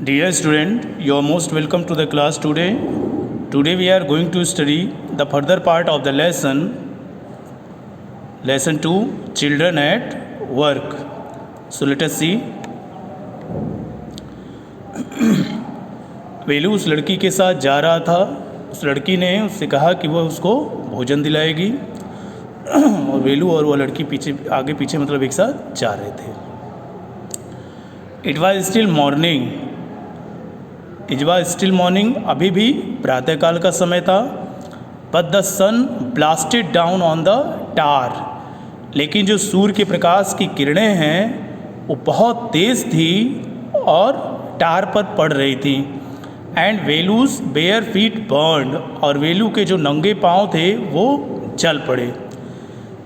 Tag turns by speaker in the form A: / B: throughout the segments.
A: Dear student, you are most welcome to the class today. Today we are going to study the further part of the lesson 2, Children at Work. So let us see. वेलू उस लड़की के साथ जा रहा था. उस लड़की ने उससे कहा कि वह उसको भोजन दिलाएगी और वेलू और वह लड़की आगे पीछे मतलब एक साथ जा रहे थे. इट वॉज स्टिल मॉर्निंग, अभी भी प्रातःकाल का समय था. But the sun blasted down on the tar, लेकिन जो सूर्य के प्रकाश की किरणें हैं वो बहुत तेज़ थी और टार पर पड़ रही थी. एंड वेलूज बेयर फीट बर्न्ड, और वेलू के जो नंगे पाँव थे वो जल पड़े.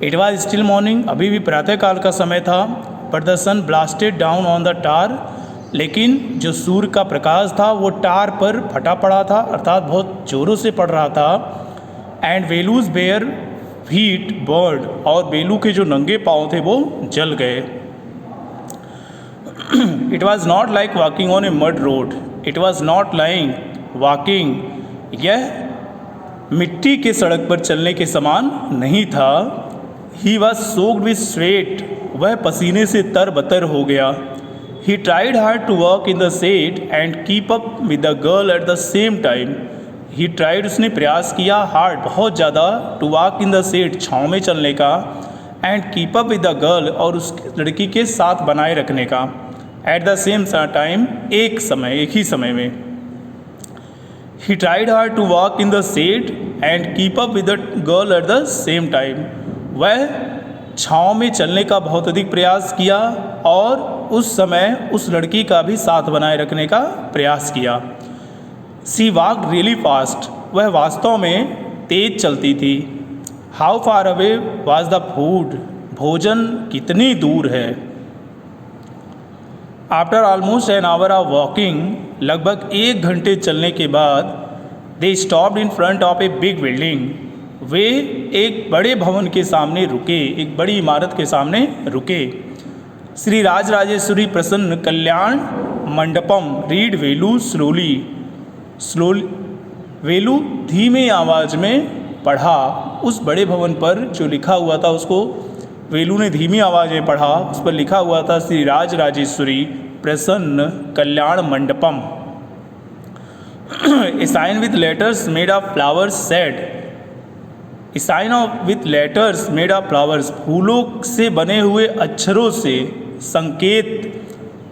A: इट वॉज स्टिल मॉर्निंग, अभी भी प्रातःकाल का समय था. But the sun blasted down on the tar, लेकिन जो सूर्य का प्रकाश था वो टार पर फटा पड़ा था, अर्थात बहुत ज़ोरों से पड़ रहा था. एंड वेलूज बेयर फीट बर्न्ड, और वेलू के जो नंगे पाँव थे वो जल गए. It was not like walking on A mud road, it was not like walking, यह मिट्टी के सड़क पर चलने के समान नहीं था. He was soaked with sweat, वह पसीने से तरबतर हो गया. He tried hard to work in the shade and keep up with the girl at the same time. He tried, उसने प्रयास किया, हार्ड बहुत ज़्यादा, to walk in the shade, छाँव में चलने का, and keep up with the girl, और उस लड़की के साथ बनाए रखने का. एट द सेम टाइम, एक ही समय में. He tried hard to walk in the shade and keep up with the girl at the same time, वह छाँव में चलने का बहुत अधिक प्रयास किया और उस समय उस लड़की का भी साथ बनाए रखने का प्रयास किया. सी वॉक्ड रियली फास्ट, वह वास्तव में तेज चलती थी. How far away was the food, भोजन कितनी दूर है. After almost an hour of walking, लगभग 1 घंटे चलने के बाद, they stopped in front of a big building, वे एक बड़े भवन के सामने रुके, एक बड़ी इमारत के सामने रुके. श्री राजराजेश्वरी प्रसन्न कल्याण मंडपम, रीड वेलू स्लोली. वेलू धीमे आवाज़ में पढ़ा. उस बड़े भवन पर जो लिखा हुआ था उसको वेलू ने धीमी आवाज़ में पढ़ा. उस पर लिखा हुआ था Shri Rajarajeshwari Prasanna Kalyana Mandapam. A sign with letters made of flowers said, a sign with letters made of flowers, फूलों से बने हुए अक्षरों से संकेत,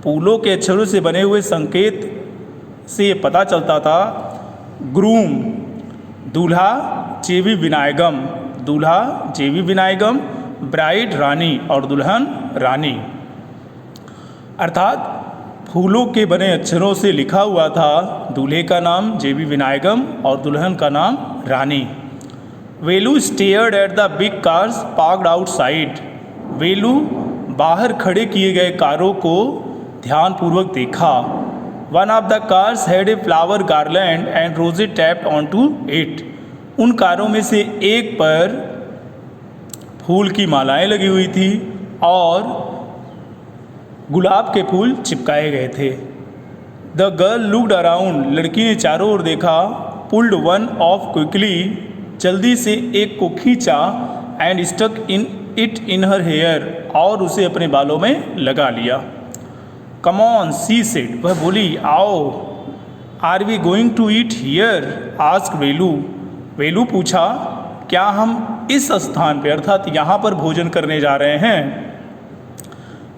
A: फूलों के अक्षरों से बने हुए संकेत से ये पता चलता था. ग्रूम, दूल्हा, जेवी विनायगम, दूल्हा जेवी विनायगम, ब्राइड रानी, और दुल्हन रानी. अर्थात फूलों के बने अक्षरों से लिखा हुआ था दूल्हे का नाम जेवी विनायगम और दुल्हन का नाम Rani. Velu stared at the big cars parked outside, Velu बाहर खड़े किए गए कारों को ध्यानपूर्वक देखा. One of the cars had a flower garland and Roja tapped on to it, उन कारों में से एक पर फूल की मालाएं लगी हुई थी और गुलाब के फूल चिपकाए गए थे. द गर्ल लुक्ड अराउंड, लड़की ने चारों ओर देखा. पुल्ड वन ऑफ क्विकली, जल्दी से एक को खींचा. And stuck in her hair, और उसे अपने बालों में लगा लिया. कम ऑन सी सेड, वह बोली, आओ. Are we going to eat here, asked Velu, Velu पूछा, क्या हम इस स्थान पर अर्थात यहाँ पर भोजन करने जा रहे हैं.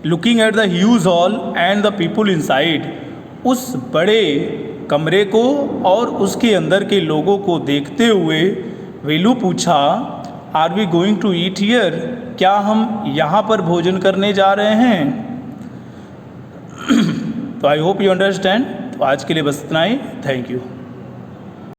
A: Looking at the huge hall and the people inside, उस बड़े कमरे को और उसके अंदर के लोगों को देखते हुए वेलू पूछा, are we going to eat here, क्या हम यहाँ पर भोजन करने जा रहे हैं. तो आई होप यू अंडरस्टैंड. तो आज के लिए बस इतना ही. Thank you.